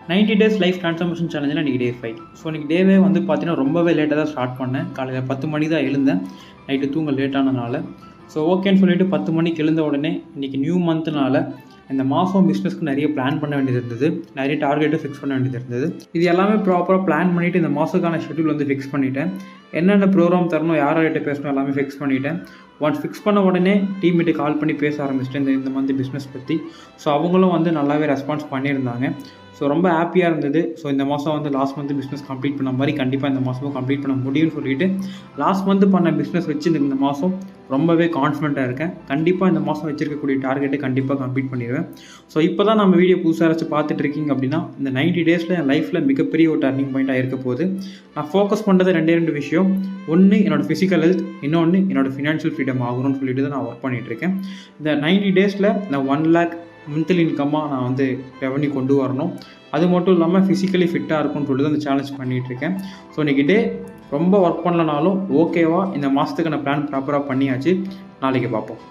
90 days life transformation சேலஞ்சில் இன்றைக்கி டே 5. So இன்றைக்கி டேவே வந்து பார்த்தீங்கன்னா ரொம்பவே லேட்டாக தான் ஸ்டார்ட் பண்ணேன். காலையில் 10 மணி தான் எழுந்தேன். நைட்டு தூங்க லேட்டானதுனால ஸோ ஓகேன்னு சொல்லிவிட்டு 10 மணிக்கு எழுந்த உடனே இன்றைக்கி நியூ மந்த்னால இந்த மாதம் பிஸ்னஸ்க்கு நிறைய பிளான் பண்ண வேண்டியது இருந்தது. நிறைய டார்கெட்டும் ஃபிக்ஸ் பண்ண வேண்டியது இருந்தது. இது எல்லாமே ப்ராப்பராக பிளான் பண்ணிவிட்டு இந்த மாதத்துக்கான ஷெட்யூல் வந்து ஃபிக்ஸ் பண்ணிவிட்டேன். என்னென்ன ப்ரோக்ராம் தரணும், யார்கிட்ட பேசணும் எல்லாமே ஃபிக்ஸ் பண்ணிவிட்டேன். ஒன்ஸ் ஃபிக்ஸ் பண்ண உடனே டீம்மேட்டு கால் பண்ணி பேச ஆரம்பிச்சிட்டேன் இந்த மந்த் பிஸ்னஸ் பற்றி. ஸோ அவங்களும் வந்து நல்லாவே ரெஸ்பான்ஸ் பண்ணியிருந்தாங்க. ஸோ ரொம்ப ஹாப்பியாக இருந்தது. ஸோ இந்த மாதம் வந்து லாஸ்ட் மந்த் பிஸ்னஸ் கம்ப்ளீட் பண்ண மாதிரி கண்டிப்பாக இந்த மாதமும் கம்ப்ளீட் பண்ண முடியும்னு சொல்லிட்டு லாஸ்ட் மந்த் பண்ண பிஸ்னஸ் வச்சு இந்த மாதம் ரொம்பவே கான்ஃபிடண்ட்டாக இருக்கேன். கண்டிப்பாக இந்த மாதம் வச்சிருக்கக்கூடிய டார்கெட்டை கண்டிப்பாக கம்ப்ளீட் பண்ணிடுவேன். ஸோ இப்போ தான் நம்ம வீடியோ புதுசாக யாராச்சும் பார்த்துட்டு இருக்கீங்க அப்படின்னா, இந்த 90 டேஸில் என் லைஃப்பில் மிகப்பெரிய ஒரு டர்னிங் பாயிண்ட்டாக இருக்க போகுது. நான் ஃபோக்கஸ் பண்ணுறது ரெண்டு விஷயம். ஒன்று என்னோடய ஃபிசிக்கல் ஹெல்த், இன்னொன்று என்னோடய ஃபினான்ஷியல் ஃப்ரீடம் ஆகணும்னு சொல்லிட்டு தான் நான் ஒர்க் பண்ணிகிட்ருக்கேன். இந்த 90 டேஸில் நான் 1 lakh மந்த்லி இன்கம்மாக நான் வந்து ரெவன்யூ கொண்டு வரணும். அது மட்டும் இல்லாமல் ஃபிசிக்கலி ஃபிட்டாக இருக்கும்னு சொல்லிட்டு அந்த சேலஞ்ச் பண்ணிகிட்ருக்கேன். ஸோ இன்றைக்கி டே ரொம்ப ஒர்க் பண்ணலனாலும் ஓகேவா இந்த மாதத்துக்கு நான் பிளான் ப்ராப்பராக பண்ணியாச்சு. நாளைக்கு பார்ப்போம்.